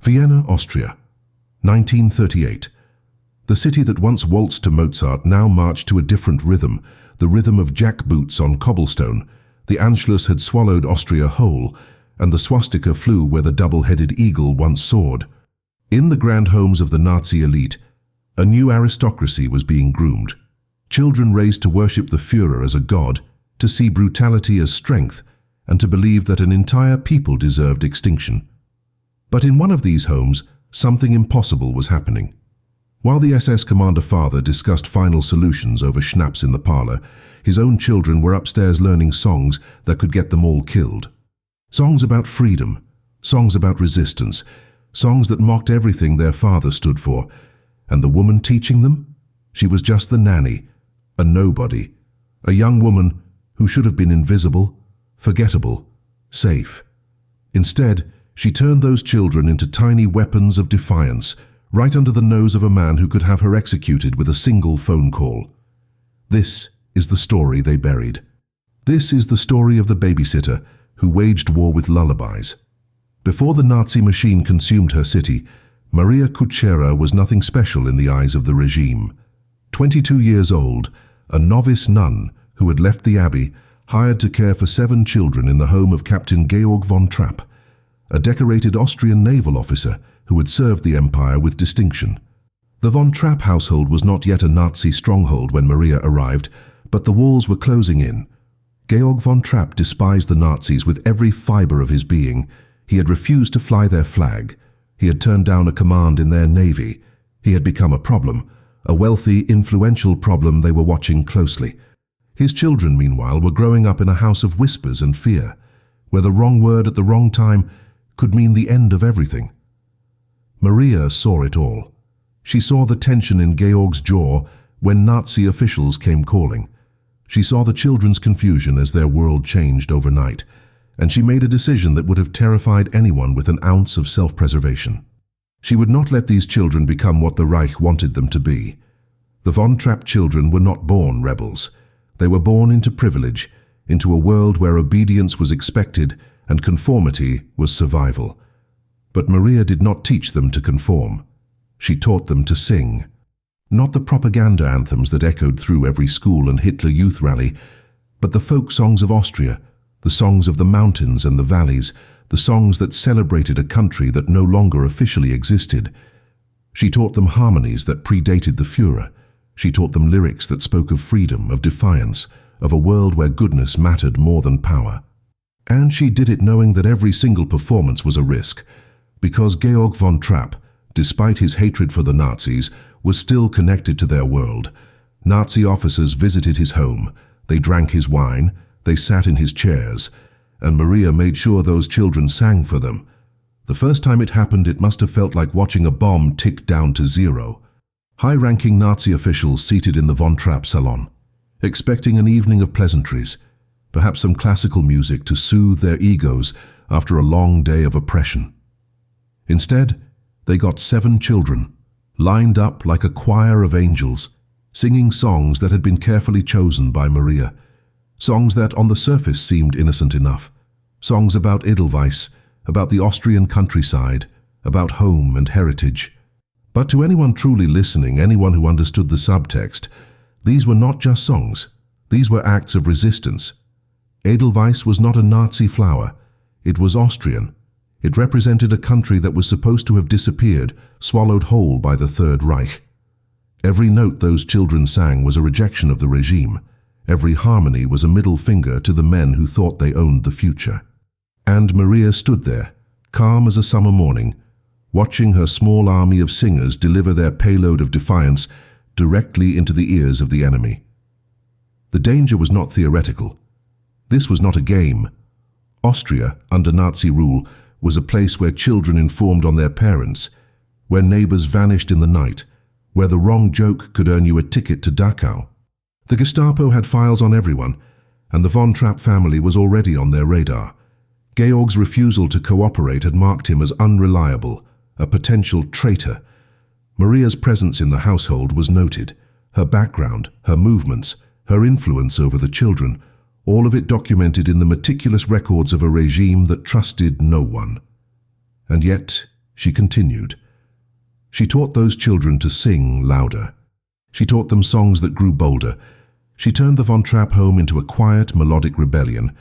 Vienna, Austria, 1938. The city that once waltzed to Mozart now marched to a different rhythm, the rhythm of jackboots on cobblestone. The Anschluss had swallowed Austria whole, and the swastika flew where the double-headed eagle once soared. In the grand homes of the Nazi elite, a new aristocracy was being groomed. Children raised to worship the Führer as a god, to see brutality as strength, and to believe that an entire people deserved extinction. But in one of these homes, something impossible was happening. While the SS commander-father discussed final solutions over schnapps in the parlor, his own children were upstairs learning songs that could get them all killed. Songs about freedom, songs about resistance, songs that mocked everything their father stood for. And the woman teaching them? She was just the nanny, a nobody, a young woman who should have been invisible, forgettable, safe. Instead, she turned those children into tiny weapons of defiance, right under the nose of a man who could have her executed with a single phone call. This is the story they buried. This is the story of the babysitter who waged war with lullabies. Before the Nazi machine consumed her city, Maria Kutschera was nothing special in the eyes of the regime. 22 years old, a novice nun who had left the abbey, hired to care for 7 children in the home of Captain Georg von Trapp, a decorated Austrian naval officer who had served the empire with distinction. The von Trapp household was not yet a Nazi stronghold when Maria arrived, but the walls were closing in. Georg von Trapp despised the Nazis with every fiber of his being. He had refused to fly their flag. He had turned down a command in their navy. He had become a problem, a wealthy, influential problem they were watching closely. His children, meanwhile, were growing up in a house of whispers and fear, where the wrong word at the wrong time could mean the end of everything. Maria saw it all. She saw the tension in Georg's jaw when Nazi officials came calling. She saw the children's confusion as their world changed overnight, and she made a decision that would have terrified anyone with an ounce of self-preservation. She would not let these children become what the Reich wanted them to be. The von Trapp children were not born rebels. They were born into privilege, into a world where obedience was expected and conformity was survival. But Maria did not teach them to conform. She taught them to sing. Not the propaganda anthems that echoed through every school and Hitler Youth rally, but the folk songs of Austria, the songs of the mountains and the valleys, the songs that celebrated a country that no longer officially existed. She taught them harmonies that predated the Führer. She taught them lyrics that spoke of freedom, of defiance, of a world where goodness mattered more than power. And she did it knowing that every single performance was a risk, because Georg von Trapp, despite his hatred for the Nazis, was still connected to their world. Nazi officers visited his home, they drank his wine, they sat in his chairs, and Maria made sure those children sang for them. The first time it happened, it must have felt like watching a bomb tick down to zero. High-ranking Nazi officials seated in the von Trapp salon, expecting an evening of pleasantries, perhaps some classical music to soothe their egos after a long day of oppression. Instead, they got 7 children, lined up like a choir of angels, singing songs that had been carefully chosen by Maria, songs that on the surface seemed innocent enough, songs about Edelweiss, about the Austrian countryside, about home and heritage. But to anyone truly listening, anyone who understood the subtext, these were not just songs, these were acts of resistance. Edelweiss was not a Nazi flower, it was Austrian. It represented a country that was supposed to have disappeared, swallowed whole by the Third Reich. Every note those children sang was a rejection of the regime. Every harmony was a middle finger to the men who thought they owned the future. And Maria stood there, calm as a summer morning, watching her small army of singers deliver their payload of defiance directly into the ears of the enemy. The danger was not theoretical. This was not a game. Austria, under Nazi rule, was a place where children informed on their parents, where neighbors vanished in the night, where the wrong joke could earn you a ticket to Dachau. The Gestapo had files on everyone, and the von Trapp family was already on their radar. Georg's refusal to cooperate had marked him as unreliable, a potential traitor. Maria's presence in the household was noted. Her background, her movements, her influence over the children, all of it documented in the meticulous records of a regime that trusted no one. And yet, She continued. She taught those children to sing louder. She taught them songs that grew bolder. She turned the von Trapp home into a quiet, melodic rebellion,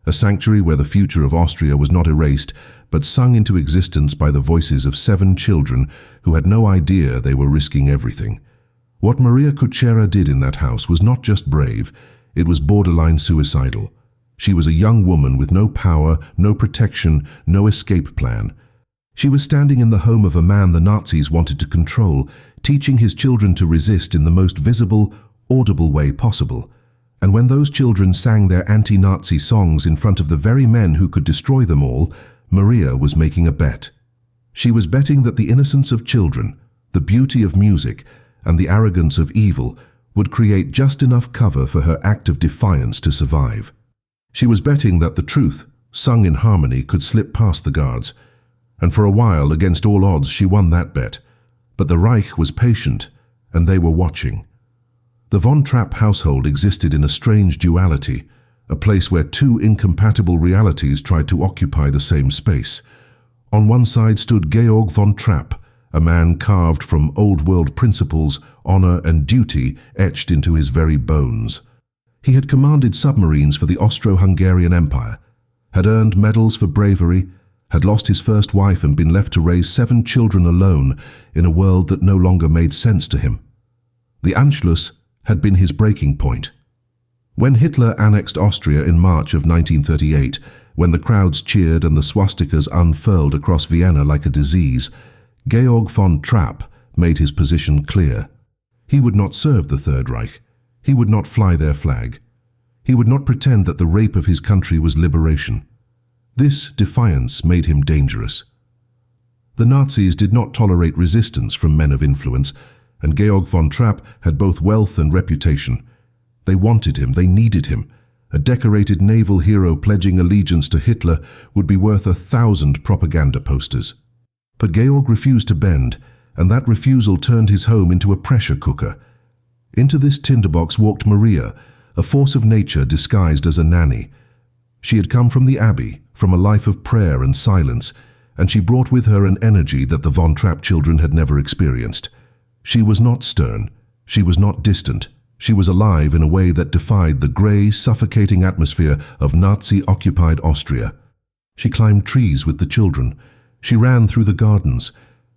a sanctuary where the future of Austria was not erased, but sung into existence by the voices of 7 children who had no idea they were risking everything. What Maria Kutschera did in that house was not just brave, it was borderline suicidal. She was a young woman with no power, no protection, no escape plan. She was standing in the home of a man the Nazis wanted to control, teaching his children to resist in the most visible, audible way possible. And when those children sang their anti-Nazi songs in front of the very men who could destroy them all, Maria was making a bet. She was betting that the innocence of children, the beauty of music, and the arrogance of evil would create just enough cover for her act of defiance to survive. She was betting that the truth, sung in harmony, could slip past the guards. And for a while, against all odds, she won that bet. But the Reich was patient, and they were watching. The von Trapp household existed in a strange duality, a place where 2 incompatible realities tried to occupy the same space. On one side stood Georg von Trapp, a man carved from old-world principles, honor and duty etched into his very bones. He had commanded submarines for the Austro-Hungarian Empire, had earned medals for bravery, had lost his first wife and been left to raise 7 children alone in a world that no longer made sense to him. The Anschluss had been his breaking point. When Hitler annexed Austria in March of 1938, when the crowds cheered and the swastikas unfurled across Vienna like a disease, Georg von Trapp made his position clear. He would not serve the Third Reich. He would not fly their flag. He would not pretend that the rape of his country was liberation. This defiance made him dangerous. The Nazis did not tolerate resistance from men of influence, and Georg von Trapp had both wealth and reputation. They wanted him, they needed him. A decorated naval hero pledging allegiance to Hitler would be worth 1,000 propaganda posters. But Georg refused to bend, and that refusal turned his home into a pressure cooker. Into this tinderbox walked Maria, a force of nature disguised as a nanny. She had come from the Abbey, from a life of prayer and silence, and she brought with her an energy that the von Trapp children had never experienced. She was not stern, she was not distant, she was alive in a way that defied the grey, suffocating atmosphere of Nazi-occupied Austria. She climbed trees with the children. She ran through the gardens.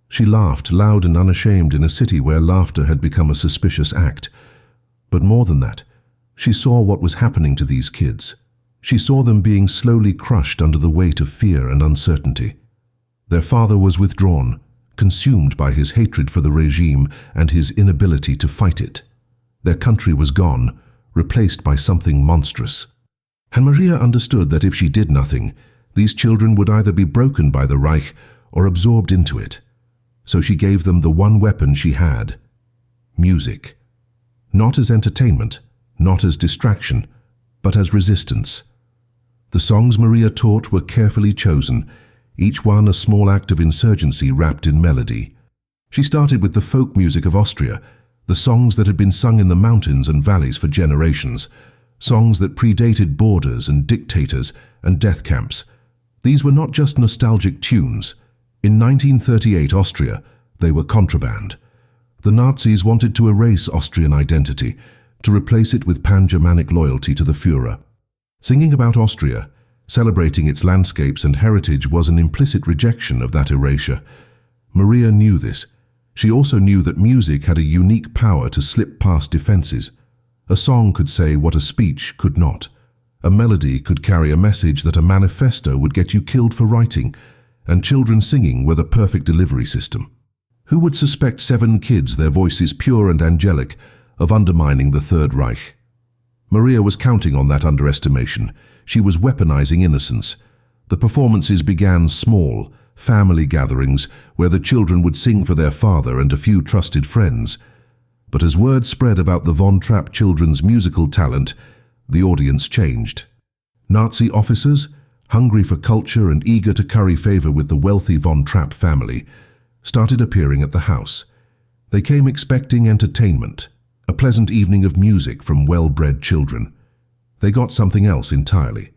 She laughed loud and unashamed in a city where laughter had become a suspicious act. But more than that, she saw what was happening to these kids. She saw them being slowly crushed under the weight of fear and uncertainty. Their father was withdrawn, consumed by his hatred for the regime and his inability to fight it. Their country was gone, replaced by something monstrous. And Maria understood that if she did nothing, these children would either be broken by the Reich or absorbed into it. So she gave them the one weapon she had: music. Not as entertainment, not as distraction, but as resistance. The songs Maria taught were carefully chosen, each one a small act of insurgency wrapped in melody. She started with the folk music of Austria, the songs that had been sung in the mountains and valleys for generations, songs that predated borders and dictators and death camps. These were not just nostalgic tunes. In 1938 Austria, they were contraband. The Nazis wanted to erase Austrian identity, to replace it with pan-Germanic loyalty to the Führer. Singing about Austria, celebrating its landscapes and heritage, was an implicit rejection of that erasure. Maria knew this. She also knew that music had a unique power to slip past defenses. A song could say what a speech could not. A melody could carry a message that a manifesto would get you killed for writing, and children singing were the perfect delivery system. Who would suspect 7 kids, their voices pure and angelic, of undermining the Third Reich? Maria was counting on that underestimation. She was weaponizing innocence. The performances began small, family gatherings where the children would sing for their father and a few trusted friends. But as word spread about the von Trapp children's musical talent, the audience changed. Nazi officers, hungry for culture and eager to curry favor with the wealthy von Trapp family, started appearing at the house. They came expecting entertainment, a pleasant evening of music from well-bred children. They got something else entirely.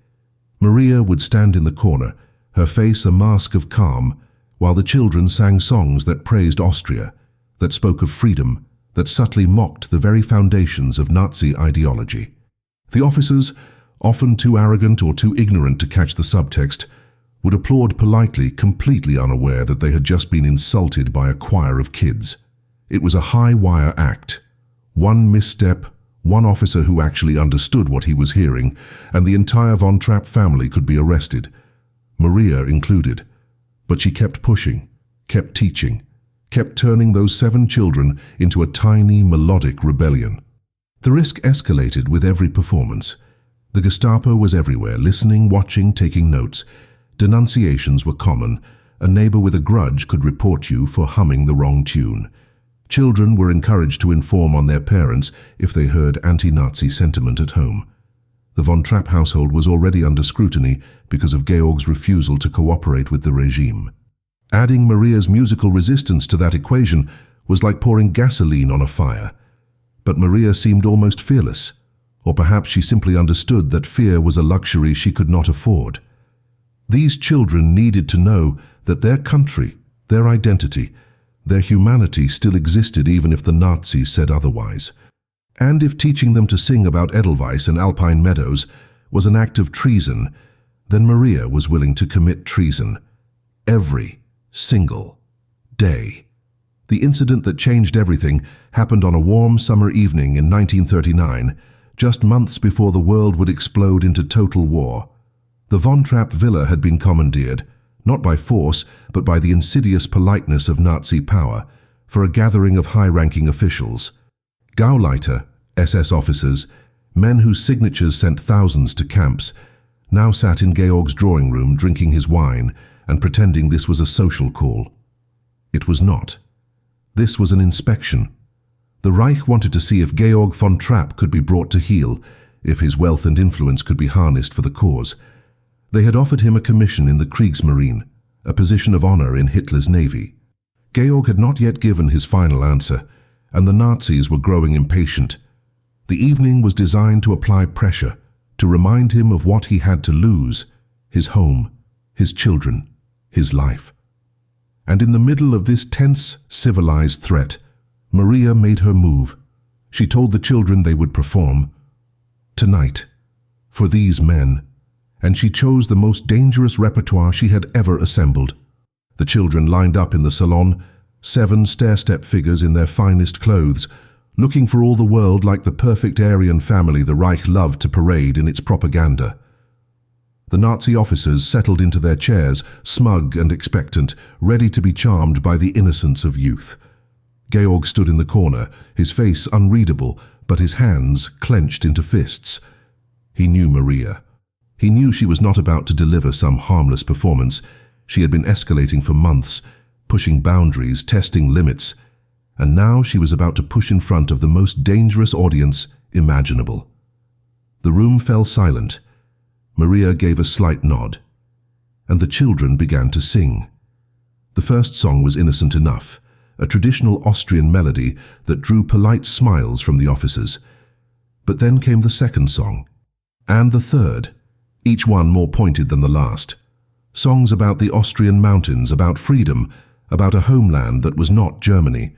Maria would stand in the corner, her face a mask of calm, while the children sang songs that praised Austria, that spoke of freedom, that subtly mocked the very foundations of Nazi ideology. The officers, often too arrogant or too ignorant to catch the subtext, would applaud politely, completely unaware that they had just been insulted by a choir of kids. It was a high-wire act. One misstep, one officer who actually understood what he was hearing, and the entire von Trapp family could be arrested, Maria included. But she kept pushing, kept teaching, kept turning those 7 children into a tiny, melodic rebellion. The risk escalated with every performance. The Gestapo was everywhere, listening, watching, taking notes. Denunciations were common. A neighbor with a grudge could report you for humming the wrong tune. Children were encouraged to inform on their parents if they heard anti-Nazi sentiment at home. The von Trapp household was already under scrutiny because of Georg's refusal to cooperate with the regime. Adding Maria's musical resistance to that equation was like pouring gasoline on a fire. But Maria seemed almost fearless, or perhaps she simply understood that fear was a luxury she could not afford. These children needed to know that their country, their identity, their humanity still existed even if the Nazis said otherwise. And if teaching them to sing about Edelweiss and alpine meadows was an act of treason, then Maria was willing to commit treason. Every single day. The incident that changed everything happened on a warm summer evening in 1939, just months before the world would explode into total war. The von Trapp villa had been commandeered, not by force, but by the insidious politeness of Nazi power, for a gathering of high-ranking officials. Gauleiter, SS officers, men whose signatures sent thousands to camps, now sat in Georg's drawing room drinking his wine and pretending this was a social call. It was not. This was an inspection. The Reich wanted to see if Georg von Trapp could be brought to heel, if his wealth and influence could be harnessed for the cause. They had offered him a commission in the Kriegsmarine, a position of honor in Hitler's navy. Georg had not yet given his final answer, and the Nazis were growing impatient. The evening was designed to apply pressure, to remind him of what he had to lose: his home, his children, his life. And in the middle of this tense, civilized threat, Maria made her move. She told the children they would perform tonight, for these men, and she chose the most dangerous repertoire she had ever assembled. The children lined up in the salon, 7 stair-step figures in their finest clothes, looking for all the world like the perfect Aryan family the Reich loved to parade in its propaganda. The Nazi officers settled into their chairs, smug and expectant, ready to be charmed by the innocence of youth. Georg stood in the corner, his face unreadable, but his hands clenched into fists. He knew Maria. He knew she was not about to deliver some harmless performance. She had been escalating for months, pushing boundaries, testing limits, and now she was about to push in front of the most dangerous audience imaginable. The room fell silent. Maria gave a slight nod, and the children began to sing. The first song was innocent enough, a traditional Austrian melody that drew polite smiles from the officers. But then came the second song, and the third, each one more pointed than the last. Songs about the Austrian mountains, about freedom, about a homeland that was not Germany.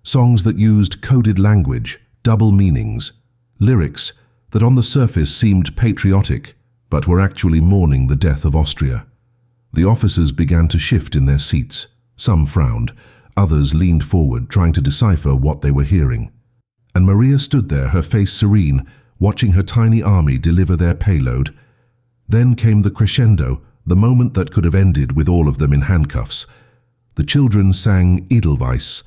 Songs that used coded language, double meanings, lyrics that on the surface seemed patriotic, but were actually mourning the death of Austria. The officers began to shift in their seats. Some frowned, others leaned forward, trying to decipher what they were hearing. And Maria stood there, her face serene, watching her tiny army deliver their payload. Then came the crescendo, the moment that could have ended with all of them in handcuffs. The children sang Edelweiss,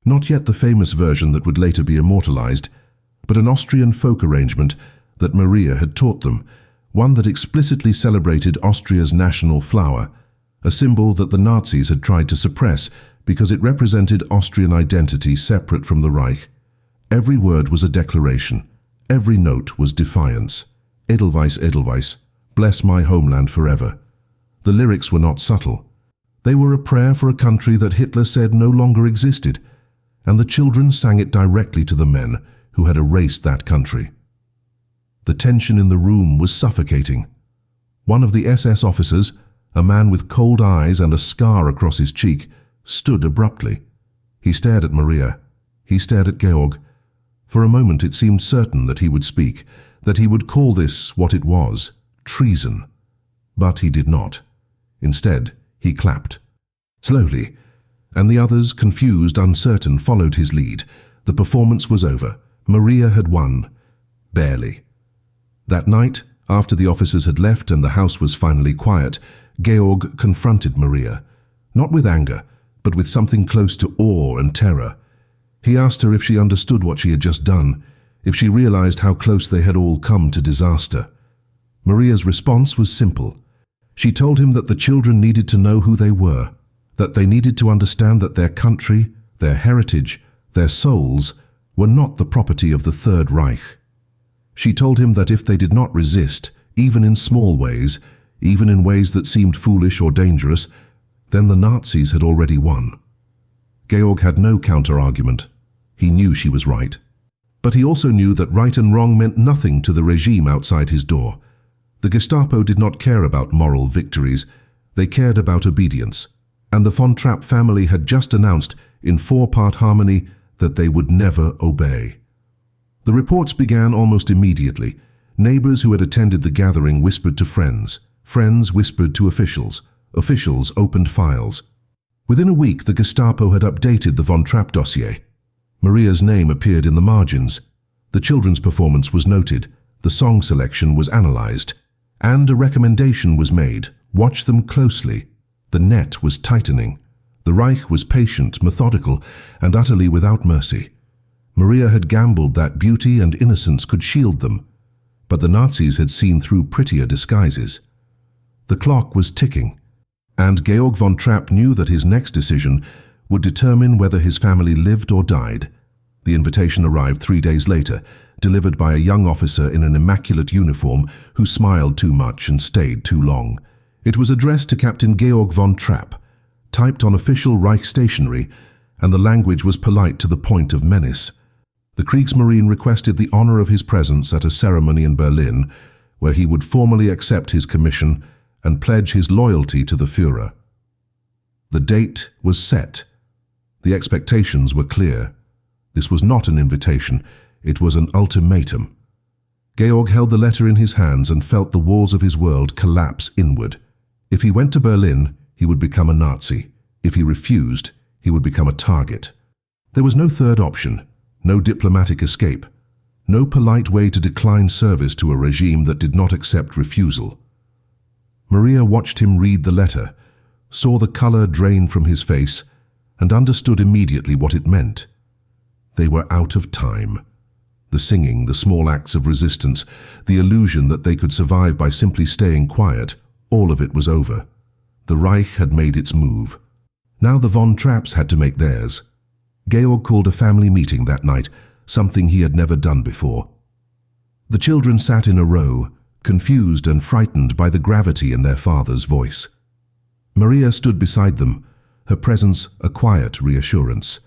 not yet the famous version that would later be immortalized, but an Austrian folk arrangement that Maria had taught them, one that explicitly celebrated Austria's national flower, a symbol that the Nazis had tried to suppress because it represented Austrian identity separate from the Reich. Every word was a declaration. Every note was defiance. Edelweiss, Edelweiss, bless my homeland forever. The lyrics were not subtle. They were a prayer for a country that Hitler said no longer existed, and the children sang it directly to the men who had erased that country. The tension in the room was suffocating. One of the SS officers, a man with cold eyes and a scar across his cheek, stood abruptly. He stared at Maria. He stared at Georg. For a moment it seemed certain that he would speak, that he would call this what it was, treason. But he did not. Instead, he clapped. Slowly, and the others, confused, uncertain, followed his lead. The performance was over. Maria had won. Barely. That night, after the officers had left and the house was finally quiet, Georg confronted Maria, not with anger, but with something close to awe and terror. He asked her if she understood what she had just done, if she realized how close they had all come to disaster. Maria's response was simple. She told him that the children needed to know who they were, that they needed to understand that their country, their heritage, their souls were not the property of the Third Reich. She told him that if they did not resist, even in small ways, even in ways that seemed foolish or dangerous, then the Nazis had already won. Georg had no counter-argument. He knew she was right. But he also knew that right and wrong meant nothing to the regime outside his door. The Gestapo did not care about moral victories. They cared about obedience. And the von Trapp family had just announced, in four-part harmony, that they would never obey. The reports began almost immediately. Neighbors who had attended the gathering whispered to friends. Friends whispered to officials. Officials opened files. Within a week, the Gestapo had updated the von Trapp dossier. Maria's name appeared in the margins. The children's performance was noted. The song selection was analyzed. And a recommendation was made. Watch them closely. The net was tightening. The Reich was patient, methodical, and utterly without mercy. Maria had gambled that beauty and innocence could shield them, but the Nazis had seen through prettier disguises. The clock was ticking, and Georg von Trapp knew that his next decision would determine whether his family lived or died. The invitation arrived 3 days later, delivered by a young officer in an immaculate uniform who smiled too much and stayed too long. It was addressed to Captain Georg von Trapp, typed on official Reich stationery, and the language was polite to the point of menace. The Kriegsmarine requested the honor of his presence at a ceremony in Berlin, where he would formally accept his commission and pledge his loyalty to the Führer. The date was set. The expectations were clear. This was not an invitation, it was an ultimatum. Georg held the letter in his hands and felt the walls of his world collapse inward. If he went to Berlin, he would become a Nazi. If he refused, he would become a target. There was no third option, no diplomatic escape, no polite way to decline service to a regime that did not accept refusal. Maria watched him read the letter, saw the color drain from his face, and understood immediately what it meant. They were out of time. The singing, the small acts of resistance, the illusion that they could survive by simply staying quiet, all of it was over. The Reich had made its move. Now the von Trapps had to make theirs. Georg called a family meeting that night, something he had never done before. The children sat in a row, confused and frightened by the gravity in their father's voice. Maria stood beside them, her presence a quiet reassurance.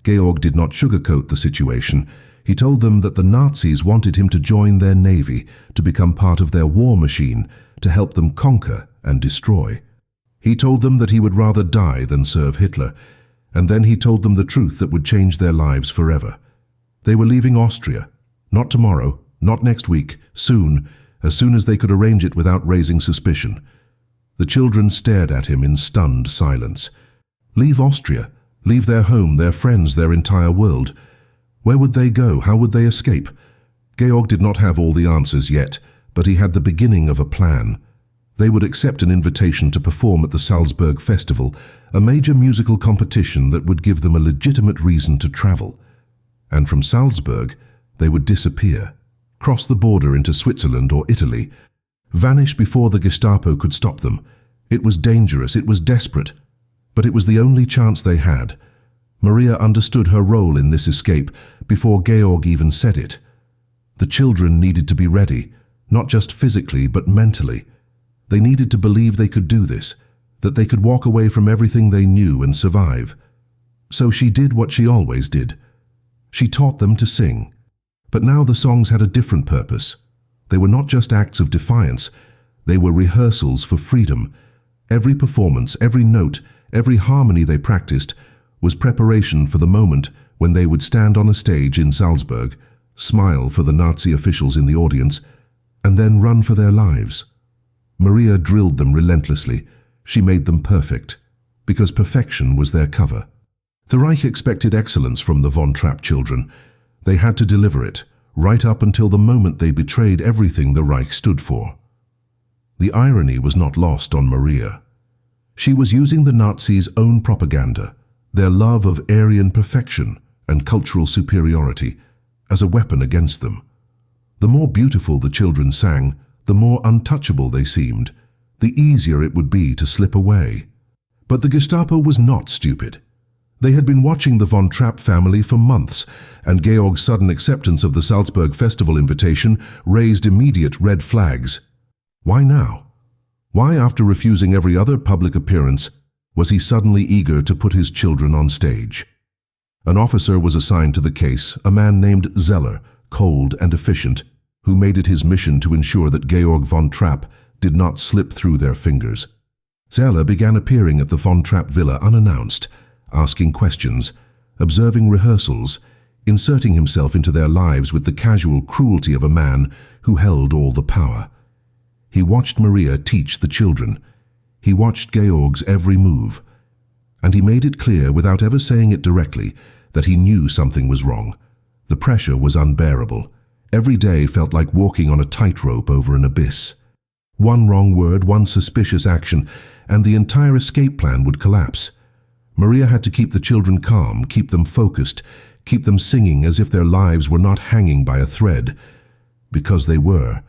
Georg did not sugarcoat the situation. He told them that the Nazis wanted him to join their navy, to become part of their war machine, to help them conquer and destroy. He told them that he would rather die than serve Hitler, and then he told them the truth that would change their lives forever. They were leaving Austria, not tomorrow, not next week, soon, as soon as they could arrange it without raising suspicion. The children stared at him in stunned silence. Leave Austria, leave their home, their friends, their entire world. Where would they go? How would they escape? Georg did not have all the answers yet, but he had the beginning of a plan. They would accept an invitation to perform at the Salzburg Festival, a major musical competition that would give them a legitimate reason to travel. And from Salzburg, they would disappear, cross the border into Switzerland or Italy, vanish before the Gestapo could stop them. It was dangerous, it was desperate, but it was the only chance they had. Maria understood her role in this escape before Georg even said it. The children needed to be ready, not just physically but mentally. They needed to believe they could do this, that they could walk away from everything they knew and survive. So she did what she always did. She taught them to sing. But now the songs had a different purpose. They were not just acts of defiance. They were rehearsals for freedom. Every performance, every note, every harmony they practiced was preparation for the moment when they would stand on a stage in Salzburg, smile for the Nazi officials in the audience, and then run for their lives. Maria drilled them relentlessly. She made them perfect, because perfection was their cover. The Reich expected excellence from the von Trapp children. They had to deliver it, right up until the moment they betrayed everything the Reich stood for. The irony was not lost on Maria. She was using the Nazis' own propaganda, their love of Aryan perfection and cultural superiority, as a weapon against them. The more beautiful the children sang, the more untouchable they seemed, the easier it would be to slip away. But the Gestapo was not stupid. They had been watching the von Trapp family for months, and Georg's sudden acceptance of the Salzburg festival invitation raised immediate red flags. Why now? Why, after refusing every other public appearance, was he suddenly eager to put his children on stage? An officer was assigned to the case, a man named Zeller, cold and efficient, who made it his mission to ensure that Georg von Trapp did not slip through their fingers. Zeller began appearing at the von Trapp villa unannounced, asking questions, observing rehearsals, inserting himself into their lives with the casual cruelty of a man who held all the power. He watched Maria teach the children. He watched Georg's every move. And he made it clear, without ever saying it directly, that he knew something was wrong. The pressure was unbearable. Every day felt like walking on a tightrope over an abyss. One wrong word, one suspicious action, and the entire escape plan would collapse. Maria had to keep the children calm, keep them focused, keep them singing as if their lives were not hanging by a thread. Because they were.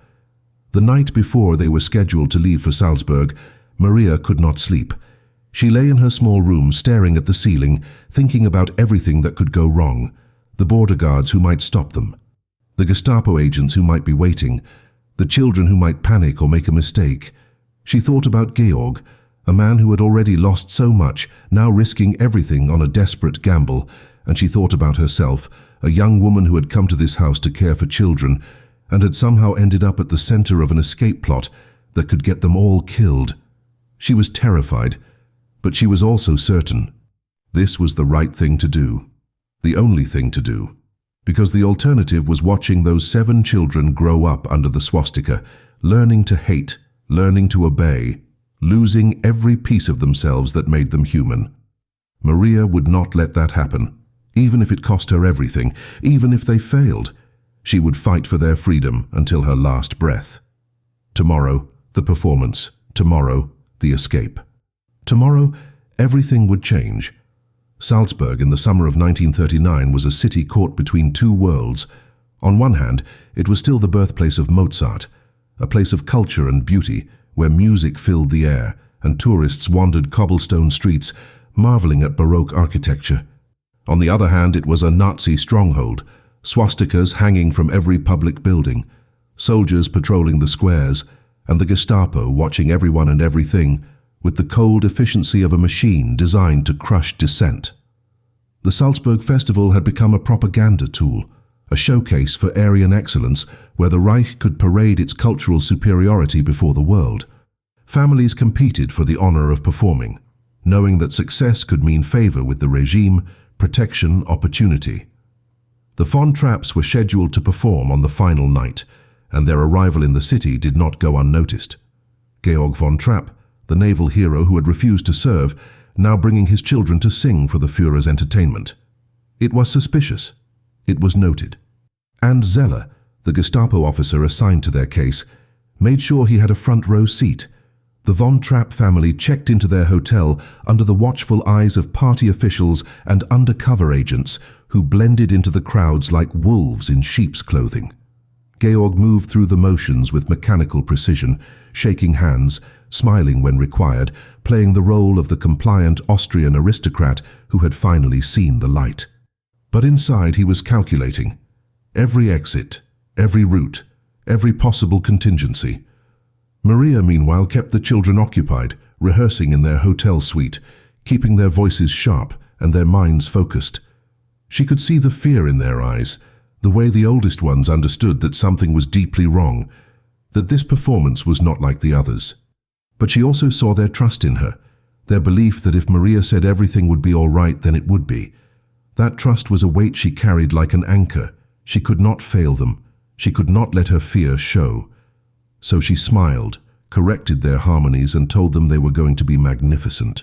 The night before they were scheduled to leave for Salzburg, Maria could not sleep. She lay in her small room staring at the ceiling, thinking about everything that could go wrong, the border guards who might stop them, the Gestapo agents who might be waiting, the children who might panic or make a mistake. She thought about Georg, a man who had already lost so much, now risking everything on a desperate gamble, and she thought about herself, a young woman who had come to this house to care for children, and had somehow ended up at the center of an escape plot that could get them all killed. She was terrified, but she was also certain. This was the right thing to do, the only thing to do, because the alternative was watching those 7 children grow up under the swastika, learning to hate, learning to obey, losing every piece of themselves that made them human. Maria would not let that happen, even if it cost her everything, even if they failed. She would fight for their freedom until her last breath. Tomorrow, the performance. Tomorrow, the escape. Tomorrow, everything would change. Salzburg in the summer of 1939 was a city caught between two worlds. On one hand, it was still the birthplace of Mozart, a place of culture and beauty where music filled the air and tourists wandered cobblestone streets, marveling at Baroque architecture. On the other hand, it was a Nazi stronghold, swastikas hanging from every public building, soldiers patrolling the squares, and the Gestapo watching everyone and everything with the cold efficiency of a machine designed to crush dissent. The Salzburg Festival had become a propaganda tool, a showcase for Aryan excellence where the Reich could parade its cultural superiority before the world. Families competed for the honor of performing, knowing that success could mean favor with the regime, protection, opportunity. The von Trapps were scheduled to perform on the final night, and their arrival in the city did not go unnoticed. Georg von Trapp, the naval hero who had refused to serve, now bringing his children to sing for the Führer's entertainment. It was suspicious. It was noted. And Zeller, the Gestapo officer assigned to their case, made sure he had a front row seat. The von Trapp family checked into their hotel under the watchful eyes of party officials and undercover agents who blended into the crowds like wolves in sheep's clothing. Georg moved through the motions with mechanical precision, shaking hands, smiling when required, playing the role of the compliant Austrian aristocrat who had finally seen the light. But inside he was calculating. Every exit, every route, every possible contingency. Maria, meanwhile, kept the children occupied, rehearsing in their hotel suite, keeping their voices sharp and their minds focused. She could see the fear in their eyes, the way the oldest ones understood that something was deeply wrong, that this performance was not like the others. But she also saw their trust in her, their belief that if Maria said everything would be all right, then it would be. That trust was a weight she carried like an anchor. She could not fail them. She could not let her fear show. So she smiled, corrected their harmonies, and told them they were going to be magnificent.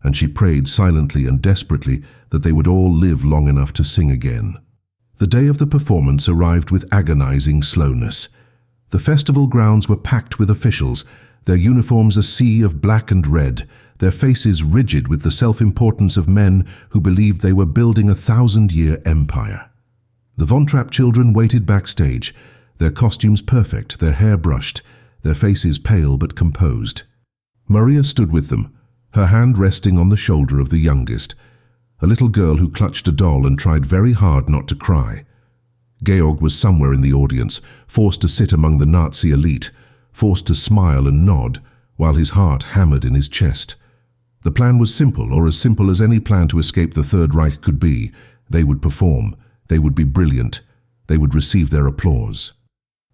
And she prayed silently and desperately that they would all live long enough to sing again. The day of the performance arrived with agonizing slowness. The festival grounds were packed with officials, their uniforms a sea of black and red, their faces rigid with the self-importance of men who believed they were building a 1,000-year empire. The Von Trapp children waited backstage, their costumes perfect, their hair brushed, their faces pale but composed. Maria stood with them, her hand resting on the shoulder of the youngest, a little girl who clutched a doll and tried very hard not to cry. Georg was somewhere in the audience, forced to sit among the Nazi elite, forced to smile and nod, while his heart hammered in his chest. The plan was simple, or as simple as any plan to escape the Third Reich could be. They would perform. They would be brilliant. They would receive their applause.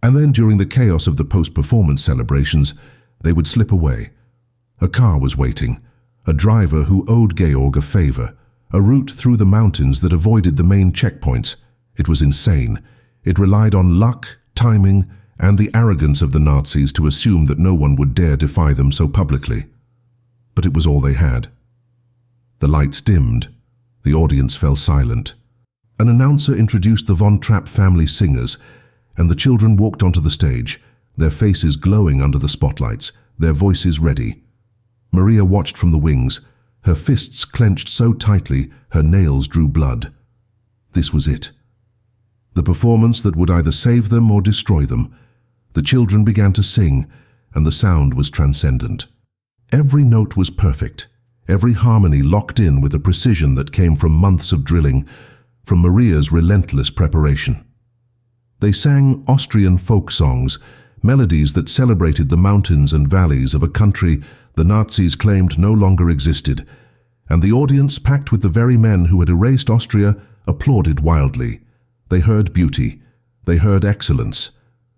And then, during the chaos of the post-performance celebrations, they would slip away. A car was waiting, a driver who owed Georg a favor, a route through the mountains that avoided the main checkpoints. It was insane. It relied on luck, timing, and the arrogance of the Nazis to assume that no one would dare defy them so publicly. But it was all they had. The lights dimmed. The audience fell silent. An announcer introduced the Von Trapp family singers, and the children walked onto the stage, their faces glowing under the spotlights, their voices ready. Maria watched from the wings, her fists clenched so tightly her nails drew blood. This was it. The performance that would either save them or destroy them. The children began to sing, and the sound was transcendent. Every note was perfect, every harmony locked in with a precision that came from months of drilling, from Maria's relentless preparation. They sang Austrian folk songs, melodies that celebrated the mountains and valleys of a country the Nazis claimed no longer existed, and the audience, packed with the very men who had erased Austria, applauded wildly. They heard beauty. They heard excellence.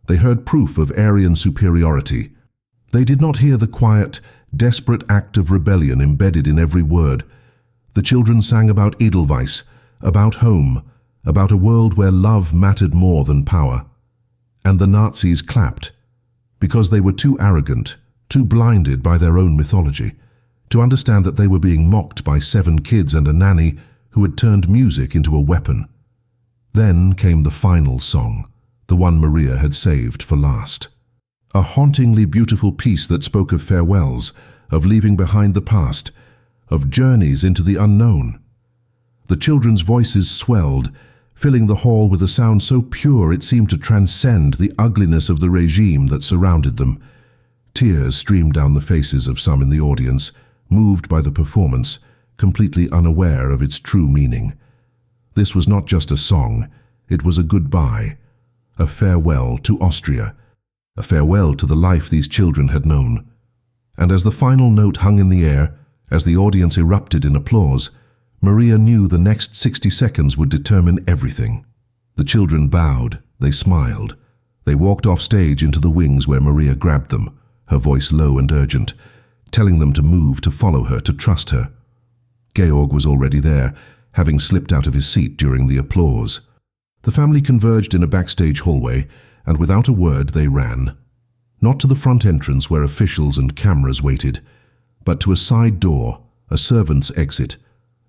They heard proof of Aryan superiority. They did not hear the quiet, desperate act of rebellion embedded in every word. The children sang about Edelweiss, about home, about a world where love mattered more than power. And the Nazis clapped, because they were too arrogant, too blinded by their own mythology, to understand that they were being mocked by 7 kids and a nanny who had turned music into a weapon. Then came the final song, the one Maria had saved for last. A hauntingly beautiful piece that spoke of farewells, of leaving behind the past, of journeys into the unknown. The children's voices swelled, filling the hall with a sound so pure it seemed to transcend the ugliness of the regime that surrounded them. Tears streamed down the faces of some in the audience, moved by the performance, completely unaware of its true meaning. This was not just a song, it was a goodbye, a farewell to Austria, a farewell to the life these children had known. And as the final note hung in the air, as the audience erupted in applause, Maria knew the next 60 seconds would determine everything. The children bowed, they smiled. They walked off stage into the wings where Maria grabbed them, her voice low and urgent, telling them to move, to follow her, to trust her. Georg was already there, having slipped out of his seat during the applause. The family converged in a backstage hallway, and without a word they ran. Not to the front entrance where officials and cameras waited, but to a side door, a servant's exit,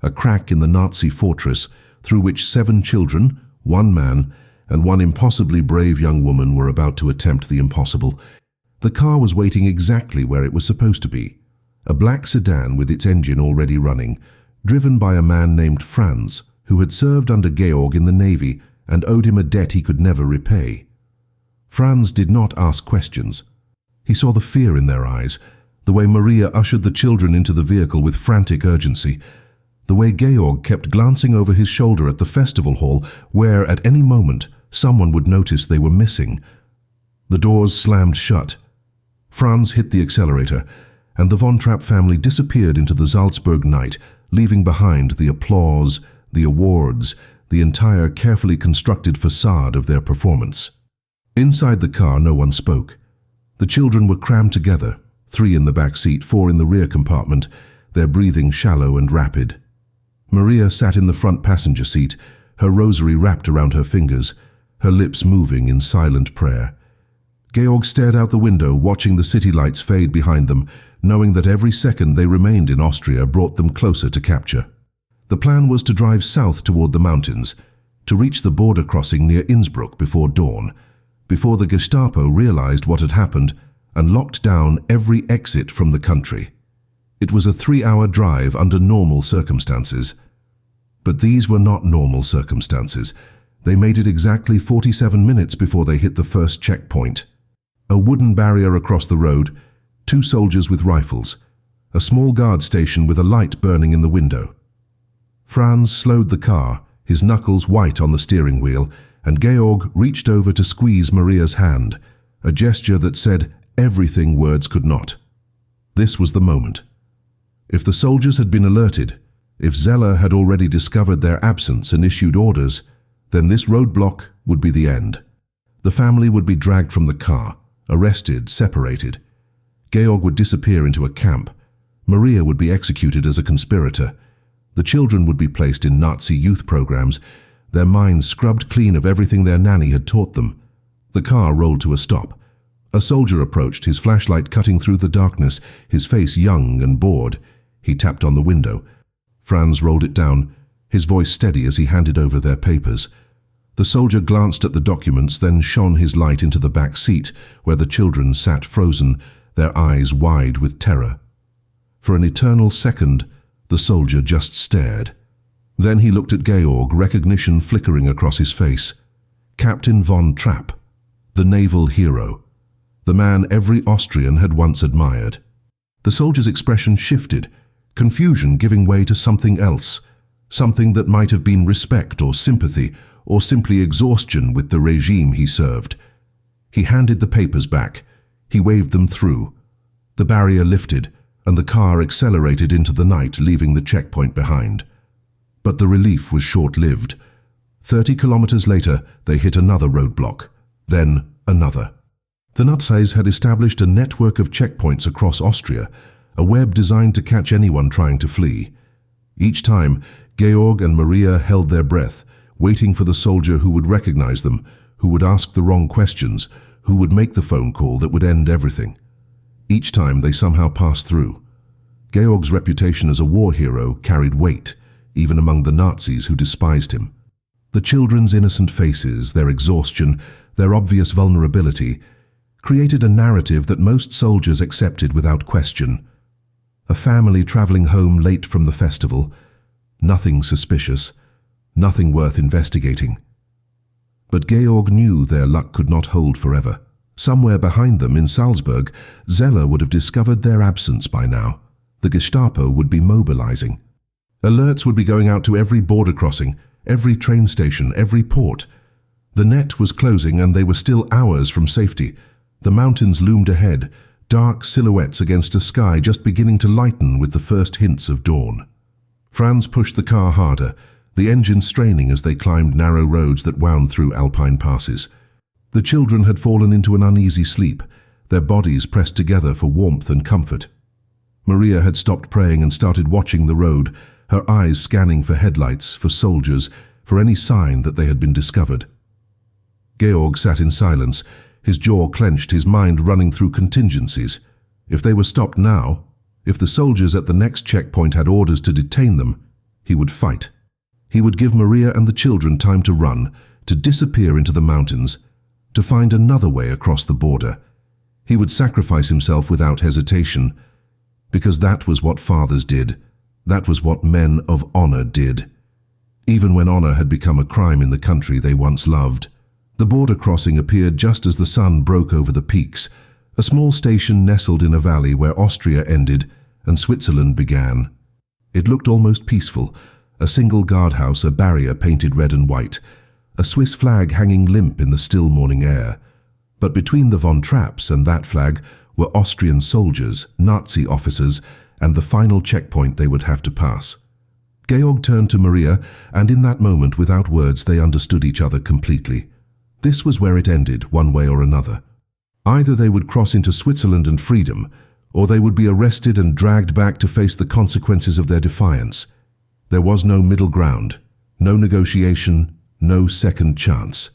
a crack in the Nazi fortress through which 7 children, 1 man, and 1 impossibly brave young woman were about to attempt the impossible. The car was waiting exactly where it was supposed to be, a black sedan with its engine already running, driven by a man named Franz, who had served under Georg in the Navy and owed him a debt he could never repay. Franz did not ask questions. He saw the fear in their eyes, the way Maria ushered the children into the vehicle with frantic urgency, the way Georg kept glancing over his shoulder at the festival hall where, at any moment, someone would notice they were missing. The doors slammed shut. Franz hit the accelerator, and the Von Trapp family disappeared into the Salzburg night, leaving behind the applause, the awards, the entire carefully constructed facade of their performance. Inside the car, no one spoke. The children were crammed together, 3 in the back seat, 4 in the rear compartment, their breathing shallow and rapid. Maria sat in the front passenger seat, her rosary wrapped around her fingers, her lips moving in silent prayer. Georg stared out the window, watching the city lights fade behind them, knowing that every second they remained in Austria brought them closer to capture. The plan was to drive south toward the mountains, to reach the border crossing near Innsbruck before dawn, before the Gestapo realized what had happened and locked down every exit from the country. It was a 3-hour drive under normal circumstances. But these were not normal circumstances. They made it exactly 47 minutes before they hit the first checkpoint. A wooden barrier across the road, 2 soldiers with rifles, a small guard station with a light burning in the window. Franz slowed the car, his knuckles white on the steering wheel, and Georg reached over to squeeze Maria's hand, a gesture that said everything words could not. This was the moment. If the soldiers had been alerted, if Zeller had already discovered their absence and issued orders, then this roadblock would be the end. The family would be dragged from the car, arrested, separated. Georg would disappear into a camp. Maria would be executed as a conspirator. The children would be placed in Nazi youth programs, their minds scrubbed clean of everything their nanny had taught them. The car rolled to a stop. A soldier approached, his flashlight cutting through the darkness, his face young and bored. He tapped on the window. Franz rolled it down, his voice steady as he handed over their papers. The soldier glanced at the documents, then shone his light into the back seat, where the children sat frozen, their eyes wide with terror. For an eternal second, the soldier just stared. Then he looked at Georg, recognition flickering across his face. Captain von Trapp, the naval hero, the man every Austrian had once admired. The soldier's expression shifted, confusion giving way to something else, something that might have been respect or sympathy, or simply exhaustion with the regime he served. He handed the papers back. He waved them through. The barrier lifted, and the car accelerated into the night, leaving the checkpoint behind. But the relief was short-lived. 30 kilometers later, they hit another roadblock, then another. The Nazis had established a network of checkpoints across Austria, a web designed to catch anyone trying to flee. Each time, Georg and Maria held their breath, waiting for the soldier who would recognize them, who would ask the wrong questions, who would make the phone call that would end everything. Each time they somehow passed through. Georg's reputation as a war hero carried weight, even among the Nazis who despised him. The children's innocent faces, their exhaustion, their obvious vulnerability, created a narrative that most soldiers accepted without question. A family traveling home late from the festival, nothing suspicious, nothing worth investigating. But Georg knew their luck could not hold forever. Somewhere behind them in Salzburg, Zeller would have discovered their absence by now. The Gestapo would be mobilizing. Alerts would be going out to every border crossing, every train station, every port. The net was closing and they were still hours from safety. The mountains loomed ahead, dark silhouettes against a sky just beginning to lighten with the first hints of dawn. Franz pushed the car harder, the engine straining as they climbed narrow roads that wound through alpine passes. The children had fallen into an uneasy sleep, their bodies pressed together for warmth and comfort. Maria had stopped praying and started watching the road, her eyes scanning for headlights, for soldiers, for any sign that they had been discovered. Georg sat in silence, his jaw clenched, his mind running through contingencies. If they were stopped now, if the soldiers at the next checkpoint had orders to detain them, he would fight. He would give Maria and the children time to run, to disappear into the mountains, to find another way across the border. He would sacrifice himself without hesitation, because that was what fathers did. That was what men of honor did. Even when honor had become a crime in the country they once loved. The border crossing appeared just as the sun broke over the peaks, a small station nestled in a valley where Austria ended and Switzerland began. It looked almost peaceful, a single guardhouse, a barrier painted red and white, a Swiss flag hanging limp in the still morning air. But between the von Trapps and that flag were Austrian soldiers, Nazi officers, and the final checkpoint they would have to pass. Georg turned to Maria, and in that moment, without words, they understood each other completely. This was where it ended, one way or another. Either they would cross into Switzerland and freedom, or they would be arrested and dragged back to face the consequences of their defiance. There was no middle ground, no negotiation, no second chance.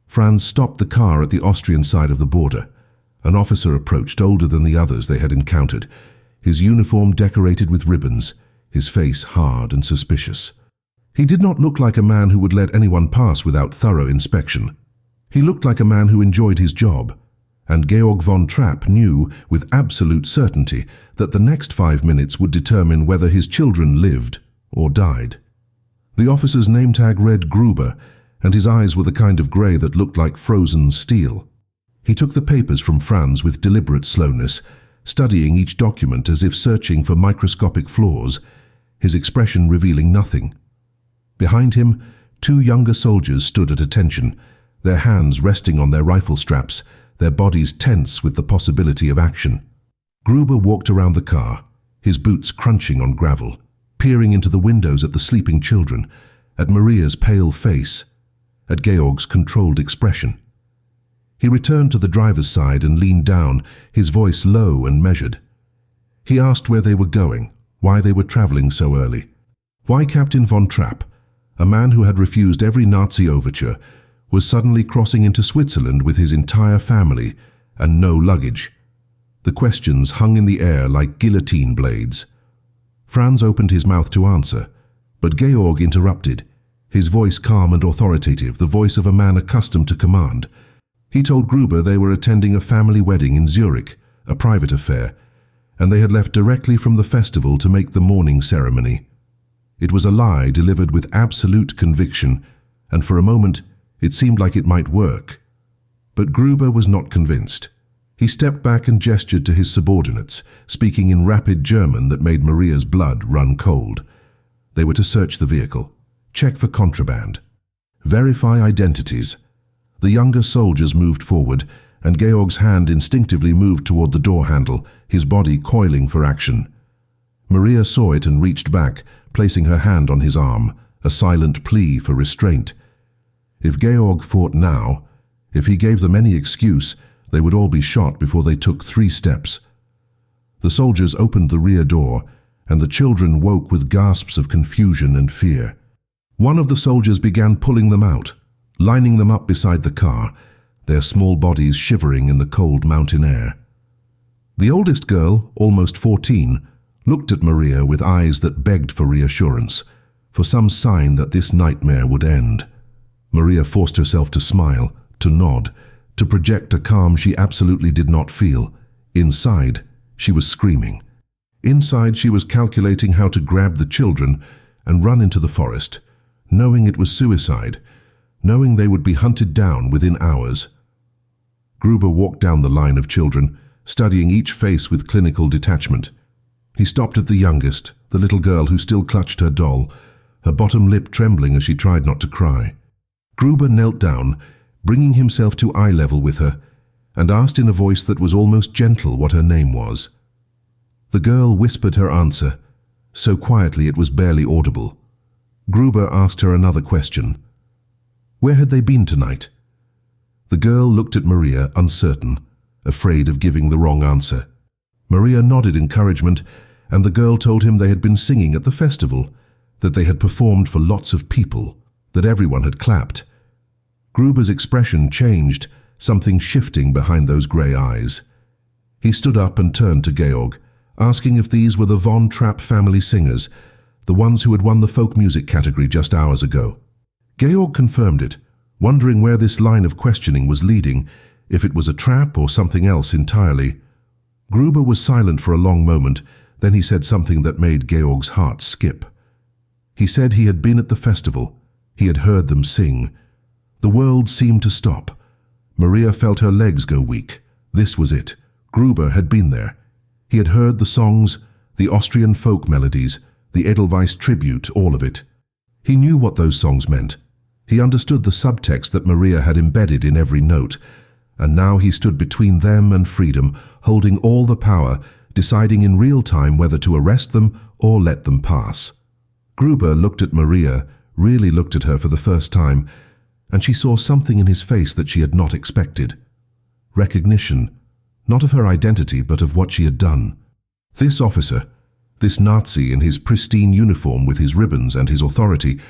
Franz stopped the car at the Austrian side of the border. An officer approached, older than the others they had encountered, his uniform decorated with ribbons, his face hard and suspicious. He did not look like a man who would let anyone pass without thorough inspection. He looked like a man who enjoyed his job, and Georg von Trapp knew with absolute certainty that the next 5 minutes would determine whether his children lived or died. The officer's name tag read Gruber, and his eyes were the kind of grey that looked like frozen steel. He took the papers from Franz with deliberate slowness, studying each document as if searching for microscopic flaws, his expression revealing nothing. Behind him, 2 younger soldiers stood at attention, their hands resting on their rifle straps, their bodies tense with the possibility of action. Gruber walked around the car, his boots crunching on gravel, peering into the windows at the sleeping children, at Maria's pale face, at Georg's controlled expression. He returned to the driver's side and leaned down, his voice low and measured. He asked where they were going, why they were traveling so early. Why Captain von Trapp, a man who had refused every Nazi overture, was suddenly crossing into Switzerland with his entire family and no luggage. The questions hung in the air like guillotine blades. Franz opened his mouth to answer, but Georg interrupted, his voice calm and authoritative, the voice of a man accustomed to command. He told Gruber they were attending a family wedding in Zurich, a private affair, and they had left directly from the festival to make the mourning ceremony. It was a lie delivered with absolute conviction, and for a moment it seemed like it might work. But Gruber was not convinced. He stepped back and gestured to his subordinates, speaking in rapid German that made Maria's blood run cold. They were to search the vehicle, check for contraband, verify identities. The younger soldiers moved forward, and Georg's hand instinctively moved toward the door handle, his body coiling for action. Maria saw it and reached back, placing her hand on his arm, a silent plea for restraint. If Georg fought now, if he gave them any excuse, they would all be shot before they took 3 steps. The soldiers opened the rear door, and the children woke with gasps of confusion and fear. One of the soldiers began pulling them out, lining them up beside the car, their small bodies shivering in the cold mountain air. The oldest girl, almost 14, looked at Maria with eyes that begged for reassurance, for some sign that this nightmare would end. Maria forced herself to smile, to nod, to project a calm she absolutely did not feel. Inside, she was screaming. Inside, she was calculating how to grab the children and run into the forest, knowing it was suicide, knowing they would be hunted down within hours. Gruber walked down the line of children, studying each face with clinical detachment. He stopped at the youngest, the little girl who still clutched her doll, her bottom lip trembling as she tried not to cry. Gruber knelt down, bringing himself to eye level with her, and asked in a voice that was almost gentle what her name was. The girl whispered her answer, so quietly it was barely audible. Gruber asked her another question. Where had they been tonight? The girl looked at Maria, uncertain, afraid of giving the wrong answer. Maria nodded encouragement, and the girl told him they had been singing at the festival, that they had performed for lots of people, that everyone had clapped. Gruber's expression changed, something shifting behind those grey eyes. He stood up and turned to Georg, asking if these were the von Trapp family singers, the ones who had won the folk music category just hours ago. Georg confirmed it, wondering where this line of questioning was leading, if it was a trap or something else entirely. Gruber was silent for a long moment, then he said something that made Georg's heart skip. He said he had been at the festival. He had heard them sing. The world seemed to stop. Maria felt her legs go weak. This was it. Gruber had been there. He had heard the songs, the Austrian folk melodies, the Edelweiss tribute, all of it. He knew what those songs meant. He understood the subtext that Maria had embedded in every note, and now he stood between them and freedom, holding all the power, deciding in real time whether to arrest them or let them pass. Gruber looked at Maria, really looked at her for the first time, and she saw something in his face that she had not expected. Recognition, not of her identity but of what she had done. This officer, this Nazi in his pristine uniform with his ribbons and his authority,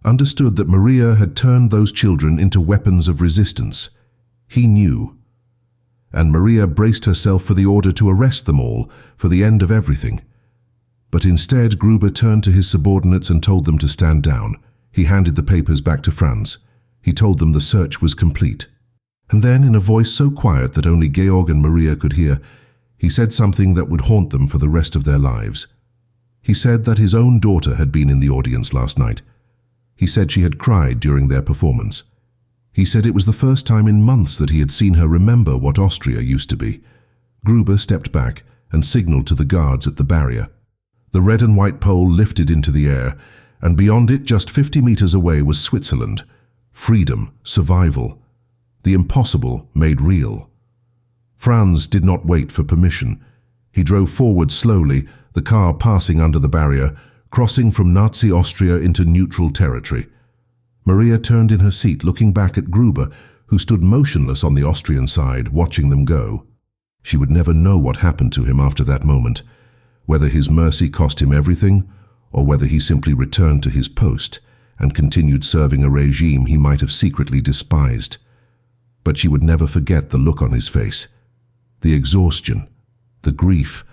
understood that Maria had turned those children into weapons of resistance. He knew. And Maria braced herself for the order to arrest them all, for the end of everything. But instead Gruber turned to his subordinates and told them to stand down. He handed the papers back to Franz. He told them the search was complete. And then, in a voice so quiet that only Georg and Maria could hear, he said something that would haunt them for the rest of their lives. He said that his own daughter had been in the audience last night. He said she had cried during their performance. He said it was the first time in months that he had seen her remember what Austria used to be. Gruber stepped back and signaled to the guards at the barrier. The red and white pole lifted into the air, and beyond it, just 50 meters away, was Switzerland. Freedom, survival, the impossible made real. Franz did not wait for permission. He drove forward slowly, the car passing under the barrier, crossing from Nazi Austria into neutral territory. Maria turned in her seat, looking back at Gruber, who stood motionless on the Austrian side, watching them go. She would never know what happened to him after that moment, whether his mercy cost him everything, or whether he simply returned to his post and continued serving a regime he might have secretly despised. But she would never forget the look on his face, the exhaustion, the grief,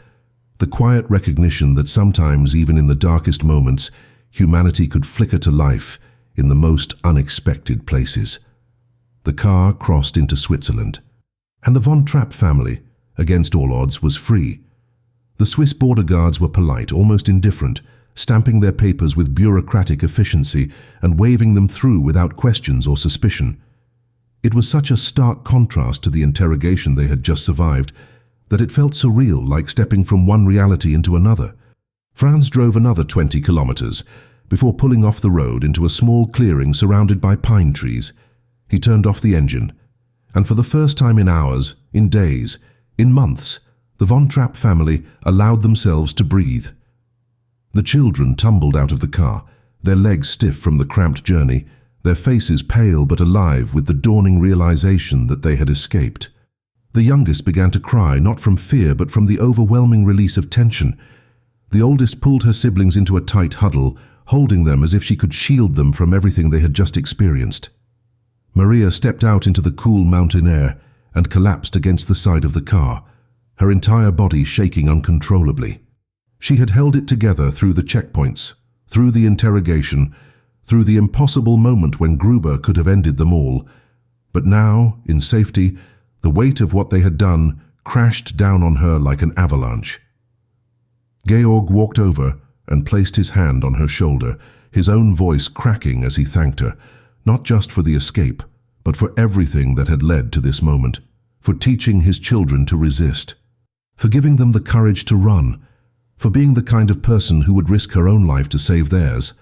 the quiet recognition that sometimes, even in the darkest moments, humanity could flicker to life in the most unexpected places. The car crossed into Switzerland, and the von Trapp family, against all odds, was free. The Swiss border guards were polite, almost indifferent, stamping their papers with bureaucratic efficiency and waving them through without questions or suspicion. It was such a stark contrast to the interrogation they had just survived that it felt surreal, like stepping from one reality into another. Franz drove another 20 kilometers before pulling off the road into a small clearing surrounded by pine trees. He turned off the engine, and for the first time in hours, in days, in months, the von Trapp family allowed themselves to breathe. The children tumbled out of the car, their legs stiff from the cramped journey, their faces pale but alive with the dawning realization that they had escaped. The youngest began to cry, not from fear but from the overwhelming release of tension. The oldest pulled her siblings into a tight huddle, holding them as if she could shield them from everything they had just experienced. Maria stepped out into the cool mountain air and collapsed against the side of the car, her entire body shaking uncontrollably. She had held it together through the checkpoints, through the interrogation, through the impossible moment when Gruber could have ended them all. But now, in safety, the weight of what they had done crashed down on her like an avalanche. Georg walked over and placed his hand on her shoulder, his own voice cracking as he thanked her, not just for the escape, but for everything that had led to this moment, for teaching his children to resist, for giving them the courage to run, for being the kind of person who would risk her own life to save theirs.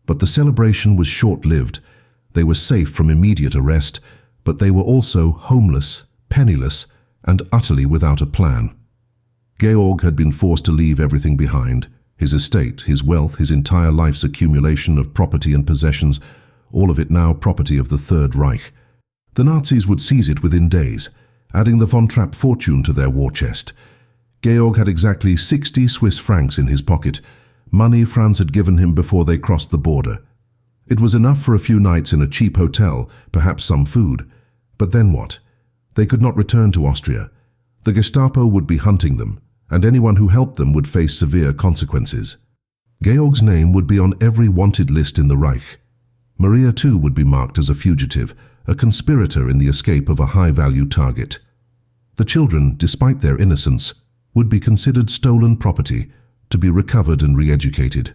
But the celebration was short-lived. They were safe from immediate arrest, but they were also homeless, penniless, and utterly without a plan. Georg had been forced to leave everything behind, his estate, his wealth, his entire life's accumulation of property and possessions, all of it now property of the Third Reich. The Nazis would seize it within days, adding the von Trapp fortune to their war chest. Georg had exactly 60 Swiss francs in his pocket, money Franz had given him before they crossed the border. It was enough for a few nights in a cheap hotel, perhaps some food. But then what? They could not return to Austria. The Gestapo would be hunting them, and anyone who helped them would face severe consequences. Georg's name would be on every wanted list in the Reich. Maria too would be marked as a fugitive, a conspirator in the escape of a high-value target. The children, despite their innocence, would be considered stolen property, to be recovered and re-educated.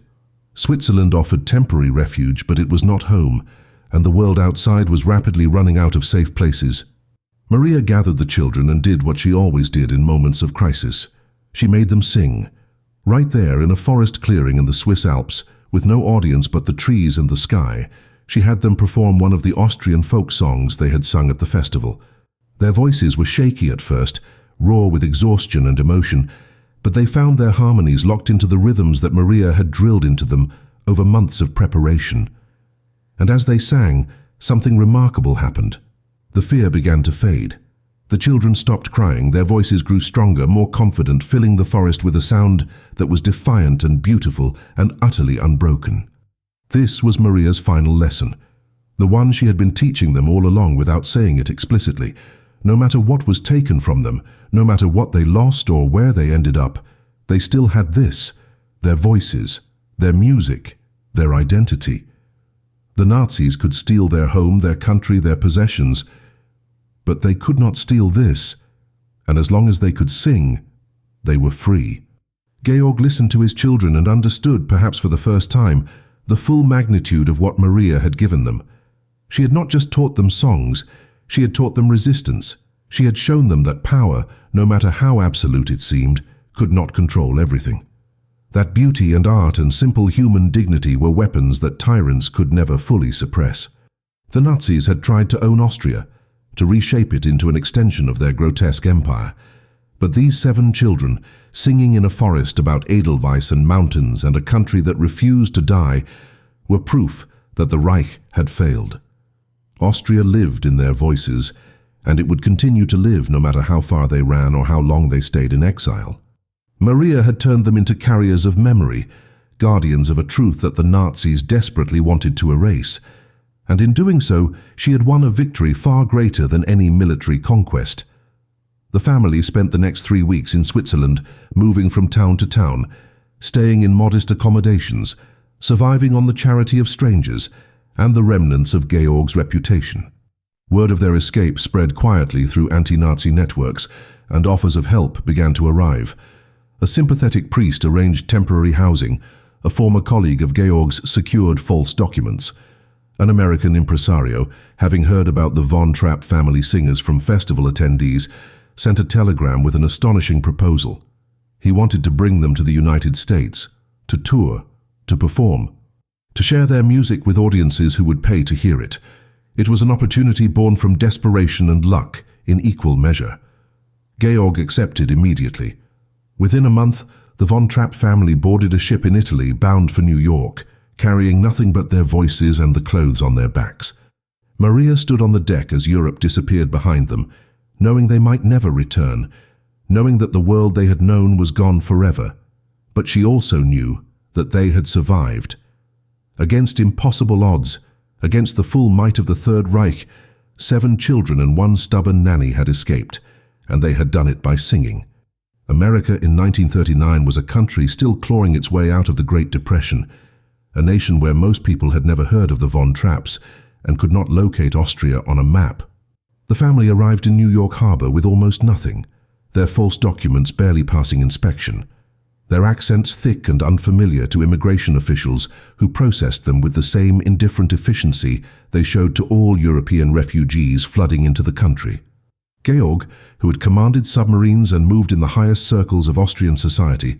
Switzerland offered temporary refuge, but it was not home, and the world outside was rapidly running out of safe places. Maria gathered the children and did what she always did in moments of crisis. She made them sing. Right there in a forest clearing in the Swiss Alps, with no audience but the trees and the sky, she had them perform one of the Austrian folk songs they had sung at the festival. Their voices were shaky at first, raw with exhaustion and emotion, but they found their harmonies locked into the rhythms that Maria had drilled into them over months of preparation. And as they sang, something remarkable happened. The fear began to fade. The children stopped crying, their voices grew stronger, more confident, filling the forest with a sound that was defiant and beautiful and utterly unbroken. This was Maria's final lesson, the one she had been teaching them all along without saying it explicitly. No matter what was taken from them, no matter what they lost or where they ended up, they still had this, their voices, their music, their identity. The Nazis could steal their home, their country, their possessions, but they could not steal this, and as long as they could sing, they were free. Georg listened to his children and understood, perhaps for the first time, the full magnitude of what Maria had given them. She had not just taught them songs, she had taught them resistance. She had shown them that power, no matter how absolute it seemed, could not control everything. That beauty and art and simple human dignity were weapons that tyrants could never fully suppress. The Nazis had tried to own Austria, to reshape it into an extension of their grotesque empire. But these 7 children, singing in a forest about Edelweiss and mountains and a country that refused to die, were proof that the Reich had failed. Austria lived in their voices, and it would continue to live no matter how far they ran or how long they stayed in exile. Maria had turned them into carriers of memory, guardians of a truth that the Nazis desperately wanted to erase. And in doing so, she had won a victory far greater than any military conquest. The family spent the next 3 weeks in Switzerland, moving from town to town, staying in modest accommodations, surviving on the charity of strangers and the remnants of Georg's reputation. Word of their escape spread quietly through anti-Nazi networks, and offers of help began to arrive. A sympathetic priest arranged temporary housing. A former colleague of Georg's secured false documents. An American impresario, having heard about the von Trapp family singers from festival attendees, sent a telegram with an astonishing proposal. He wanted to bring them to the United States, to tour, to perform, to share their music with audiences who would pay to hear it. It was an opportunity born from desperation and luck in equal measure. Georg accepted immediately. Within a month, the von Trapp family boarded a ship in Italy bound for New York, carrying nothing but their voices and the clothes on their backs. Maria stood on the deck as Europe disappeared behind them, knowing they might never return, knowing that the world they had known was gone forever. But she also knew that they had survived. Against impossible odds, against the full might of the Third Reich, 7 children and 1 stubborn nanny had escaped, and they had done it by singing. America in 1939 was a country still clawing its way out of the Great Depression, a nation where most people had never heard of the von Trapps and could not locate Austria on a map. The family arrived in New York Harbor with almost nothing, their false documents barely passing inspection, their accents thick and unfamiliar to immigration officials who processed them with the same indifferent efficiency they showed to all European refugees flooding into the country. Georg, who had commanded submarines and moved in the highest circles of Austrian society,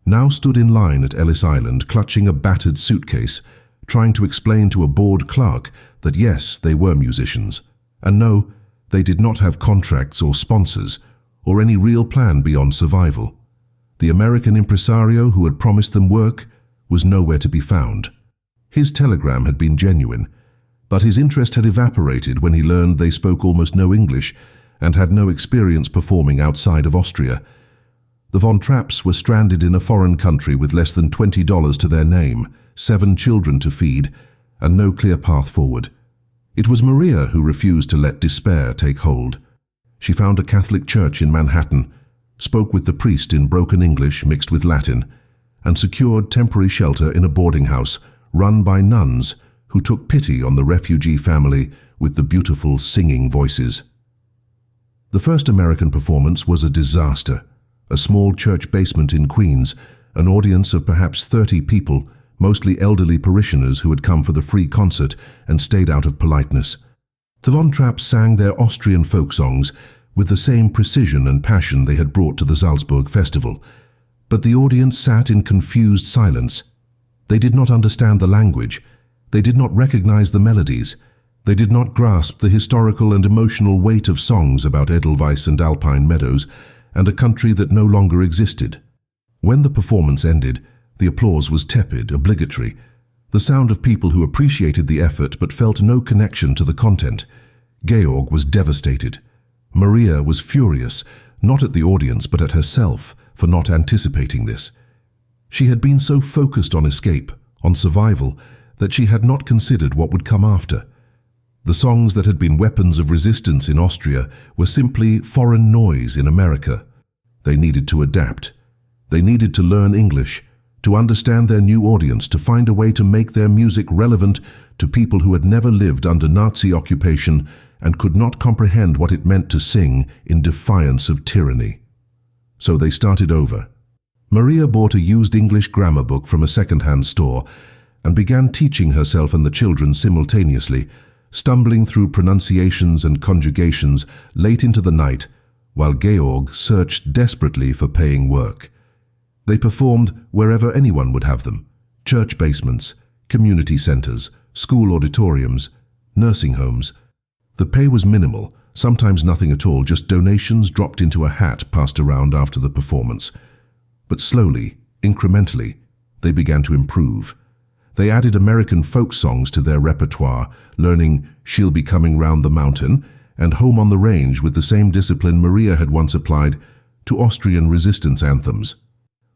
now stood in line at Ellis Island clutching a battered suitcase, trying to explain to a bored clerk that yes, they were musicians, and no, they did not have contracts or sponsors, or any real plan beyond survival. The American impresario who had promised them work was nowhere to be found. His telegram had been genuine, but his interest had evaporated when he learned they spoke almost no English and had no experience performing outside of Austria. The von Trapps were stranded in a foreign country with less than $20 to their name, 7 children to feed, and no clear path forward. It was Maria who refused to let despair take hold. She found a Catholic church in Manhattan, spoke with the priest in broken English mixed with Latin, and secured temporary shelter in a boarding house run by nuns who took pity on the refugee family with the beautiful singing voices. The first American performance was a disaster. A small church basement in Queens, an audience of perhaps 30 people, mostly elderly parishioners who had come for the free concert and stayed out of politeness. The von Trapps sang their Austrian folk songs with the same precision and passion they had brought to the Salzburg festival, but the audience sat in confused silence. They did not understand the language. They did not recognize the melodies. They did not grasp the historical and emotional weight of songs about Edelweiss and alpine meadows and a country that no longer existed. When the performance ended, the applause was tepid, obligatory, the sound of people who appreciated the effort but felt no connection to the content. Georg was devastated. Maria was furious, not at the audience but at herself, for not anticipating this. She had been so focused on escape, on survival, that she had not considered what would come after. The songs that had been weapons of resistance in Austria were simply foreign noise in America. They needed to adapt. They needed to learn English, to understand their new audience, to find a way to make their music relevant to people who had never lived under Nazi occupation and could not comprehend what it meant to sing in defiance of tyranny. So they started over. Maria bought a used English grammar book from a second-hand store and began teaching herself and the children simultaneously, stumbling through pronunciations and conjugations late into the night while Georg searched desperately for paying work. They performed wherever anyone would have them: church basements, community centers, school auditoriums, nursing homes. The pay was minimal, sometimes nothing at all, just donations dropped into a hat passed around after the performance. But slowly, incrementally, they began to improve. They added American folk songs to their repertoire, learning "She'll Be Coming Round the Mountain" and "Home on the Range" with the same discipline Maria had once applied to Austrian resistance anthems.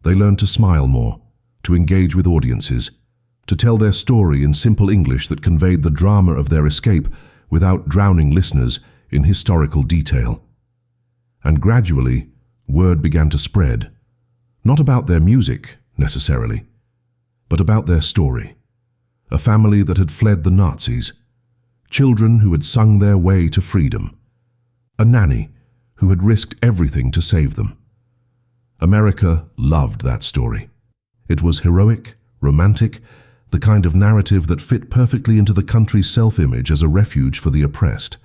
They learned to smile more, to engage with audiences, to tell their story in simple English that conveyed the drama of their escape without drowning listeners in historical detail. And gradually, word began to spread, not about their music, necessarily, but about their story. A family that had fled the Nazis, children who had sung their way to freedom, a nanny who had risked everything to save them. America loved that story. It was heroic, romantic, the kind of narrative that fit perfectly into the country's self-image as a refuge for the oppressed.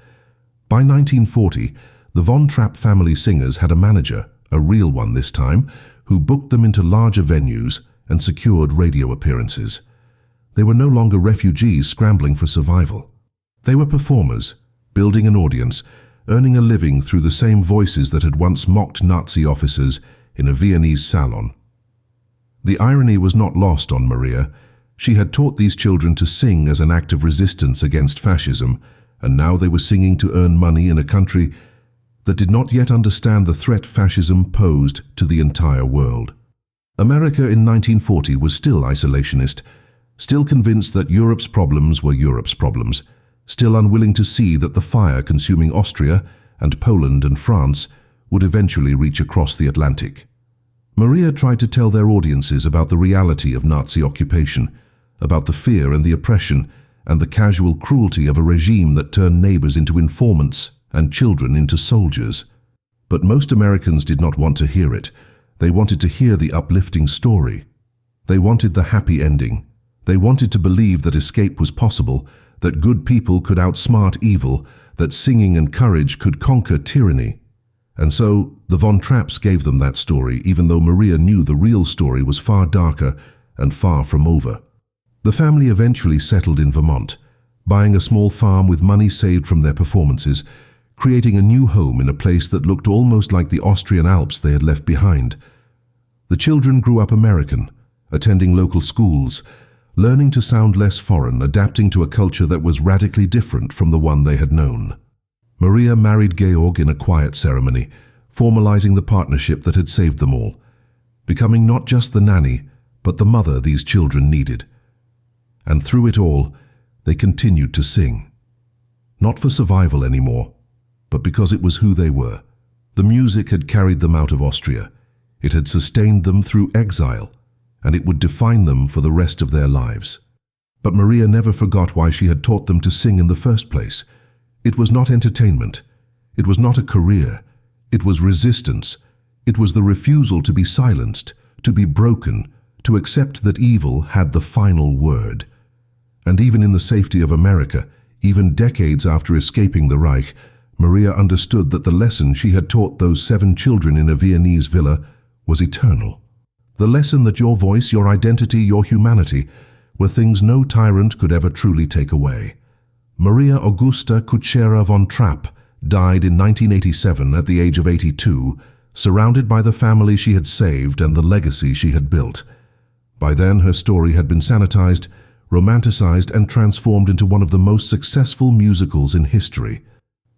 By 1940, the von Trapp family singers had a manager, a real one this time, who booked them into larger venues and secured radio appearances. They were no longer refugees scrambling for survival. They were performers, building an audience, earning a living through the same voices that had once mocked Nazi officers in a Viennese salon. The irony was not lost on Maria. She had taught these children to sing as an act of resistance against fascism, and now they were singing to earn money in a country that did not yet understand the threat fascism posed to the entire world. America in 1940 was still isolationist, still convinced that Europe's problems were Europe's problems, still unwilling to see that the fire consuming Austria and Poland and France would eventually reach across the Atlantic. Maria tried to tell their audiences about the reality of Nazi occupation, about the fear and the oppression and the casual cruelty of a regime that turned neighbors into informants and children into soldiers. But most Americans did not want to hear it. They wanted to hear the uplifting story. They wanted the happy ending. They wanted to believe that escape was possible, that good people could outsmart evil, that singing and courage could conquer tyranny. And so, the von Trapps gave them that story, even though Maria knew the real story was far darker and far from over. The family eventually settled in Vermont, buying a small farm with money saved from their performances, creating a new home in a place that looked almost like the Austrian Alps they had left behind. The children grew up American, attending local schools, learning to sound less foreign, adapting to a culture that was radically different from the one they had known. Maria married Georg in a quiet ceremony, formalizing the partnership that had saved them all, becoming not just the nanny, but the mother these children needed. And through it all, they continued to sing. Not for survival anymore, but because it was who they were. The music had carried them out of Austria. It had sustained them through exile, and it would define them for the rest of their lives. But Maria never forgot why she had taught them to sing in the first place. It was not entertainment. It was not a career. It was resistance. It was the refusal to be silenced, to be broken, to accept that evil had the final word. And even in the safety of America, even decades after escaping the Reich, Maria understood that the lesson she had taught those 7 children in a Viennese villa was eternal. The lesson that your voice, your identity, your humanity were things no tyrant could ever truly take away. Maria Augusta Kutschera von Trapp died in 1987 at the age of 82, surrounded by the family she had saved and the legacy she had built. By then, her story had been sanitized, romanticized, and transformed into one of the most successful musicals in history.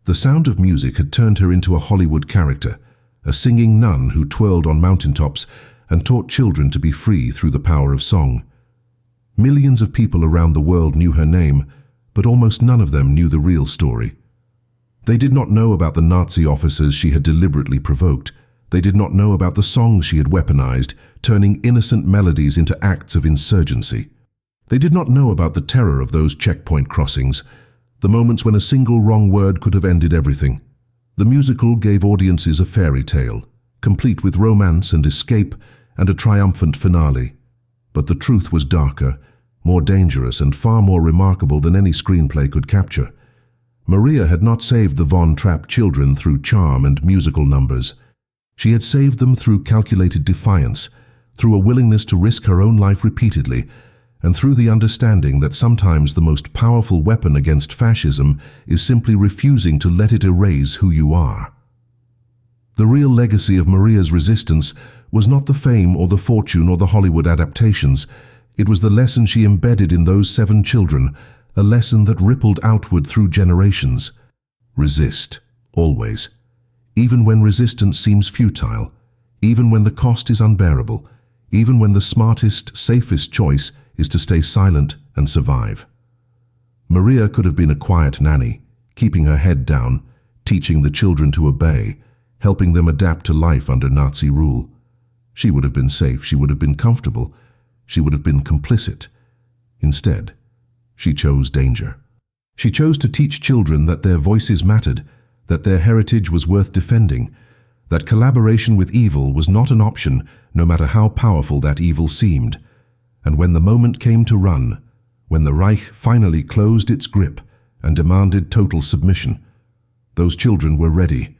The sound of music had turned her into a Hollywood character, a singing nun who twirled on mountaintops and taught children to be free through the power of song. Millions of people around the world knew her name, but almost none of them knew the real story. They did not know about the Nazi officers she had deliberately provoked. They did not know about the songs she had weaponized, turning innocent melodies into acts of insurgency. They did not know about the terror of those checkpoint crossings, the moments when a single wrong word could have ended everything. The musical gave audiences a fairy tale, complete with romance and escape and a triumphant finale. But the truth was darker, more dangerous, and far more remarkable than any screenplay could capture. Maria had not saved the von Trapp children through charm and musical numbers. She had saved them through calculated defiance, through a willingness to risk her own life repeatedly, and through the understanding that sometimes the most powerful weapon against fascism is simply refusing to let it erase who you are. The real legacy of Maria's resistance was not the fame or the fortune or the Hollywood adaptations. It was the lesson she embedded in those 7 children, a lesson that rippled outward through generations. Resist, always. Even when resistance seems futile, even when the cost is unbearable, even when the smartest, safest choice is to stay silent and survive. Maria could have been a quiet nanny, keeping her head down, teaching the children to obey, helping them adapt to life under Nazi rule. She would have been safe, she would have been comfortable, she would have been complicit. Instead, she chose danger. She chose to teach children that their voices mattered, that their heritage was worth defending, that collaboration with evil was not an option, no matter how powerful that evil seemed. And when the moment came to run, when the Reich finally closed its grip and demanded total submission, those children were ready.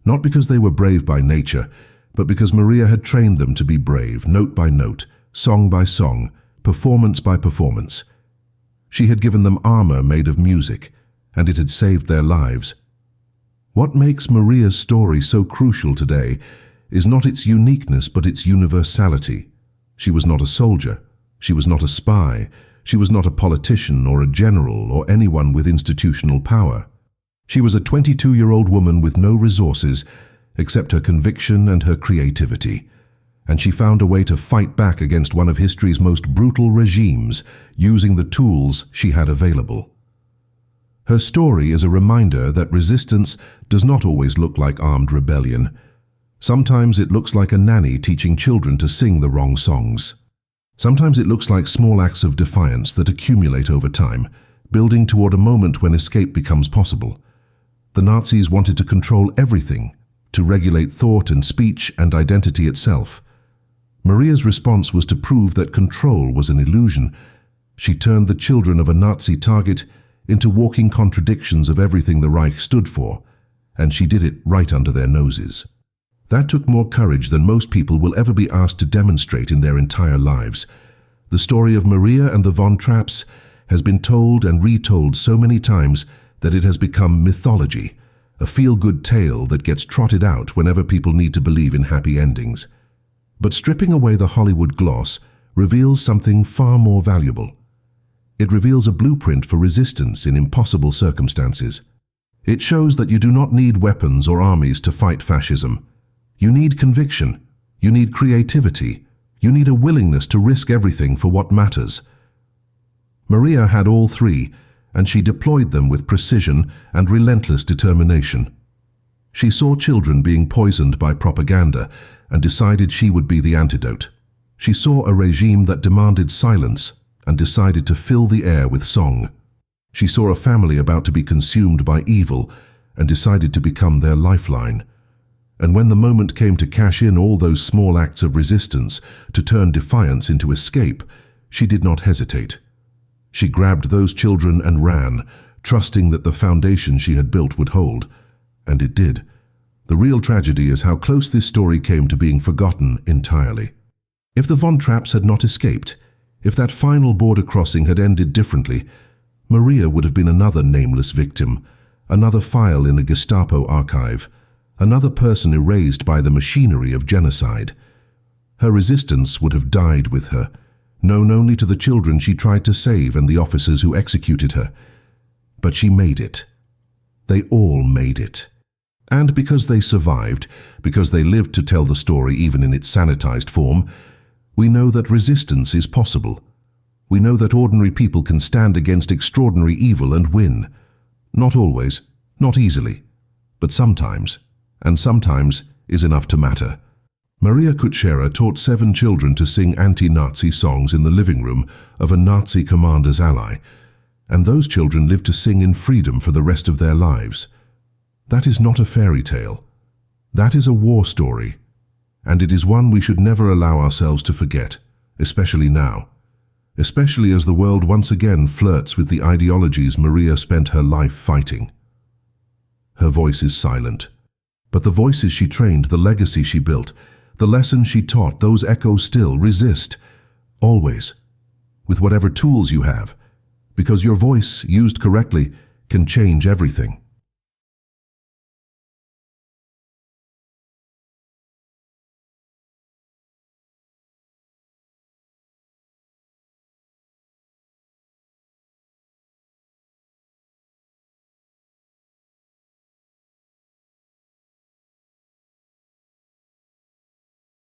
Not because they were brave by nature, but because Maria had trained them to be brave, note by note, song by song, performance by performance. She had given them armor made of music, and it had saved their lives. What makes Maria's story so crucial today is not its uniqueness but its universality. She was not a soldier. She was not a spy. She was not a politician or a general or anyone with institutional power. She was a 22-year-old woman with no resources except her conviction and her creativity. And she found a way to fight back against one of history's most brutal regimes using the tools she had available. Her story is a reminder that resistance does not always look like armed rebellion. Sometimes it looks like a nanny teaching children to sing the wrong songs. Sometimes it looks like small acts of defiance that accumulate over time, building toward a moment when escape becomes possible. The Nazis wanted to control everything, to regulate thought and speech and identity itself. Maria's response was to prove that control was an illusion. She turned the children of a Nazi target into walking contradictions of everything the Reich stood for, and she did it right under their noses. That took more courage than most people will ever be asked to demonstrate in their entire lives. The story of Maria and the von Trapps has been told and retold so many times that it has become mythology, a feel-good tale that gets trotted out whenever people need to believe in happy endings. But stripping away the Hollywood gloss reveals something far more valuable. It reveals a blueprint for resistance in impossible circumstances. It shows that you do not need weapons or armies to fight fascism. You need conviction, you need creativity, you need a willingness to risk everything for what matters. Maria had all three, and she deployed them with precision and relentless determination. She saw children being poisoned by propaganda and decided she would be the antidote. She saw a regime that demanded silence and decided to fill the air with song. She saw a family about to be consumed by evil and decided to become their lifeline. And when the moment came to cash in all those small acts of resistance, to turn defiance into escape, she did not hesitate. She grabbed those children and ran, trusting that the foundation she had built would hold. And it did. The real tragedy is how close this story came to being forgotten entirely. If the von Trapps had not escaped, if that final border crossing had ended differently, Maria would have been another nameless victim, another file in a Gestapo archive, another person erased by the machinery of genocide. Her resistance would have died with her, known only to the children she tried to save and the officers who executed her. But she made it. They all made it. And because they survived, because they lived to tell the story even in its sanitized form, we know that resistance is possible. We know that ordinary people can stand against extraordinary evil and win. Not always, not easily, but sometimes, and sometimes is enough to matter. Maria Kutschera taught 7 children to sing anti-Nazi songs in the living room of a Nazi commander's ally, and those children lived to sing in freedom for the rest of their lives. That is not a fairy tale. That is a war story, and it is one we should never allow ourselves to forget, especially now. Especially as the world once again flirts with the ideologies Maria spent her life fighting. Her voice is silent, but the voices she trained, the legacy she built, the lessons she taught, those echo still. Resist, always, with whatever tools you have, because your voice, used correctly, can change everything.